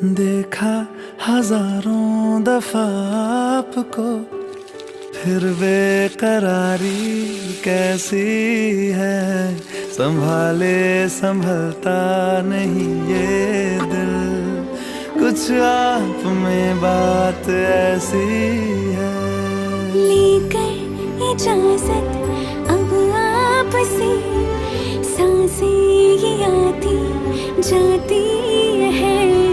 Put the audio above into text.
देखा हजारों दफा आपको, फिर बेकरारी कैसी है। संभाले संभलता नहीं ये दिल, कुछ आप में बात ऐसी है। लेकर इजाजत अब आपसे, सांसें ये आती जाती है।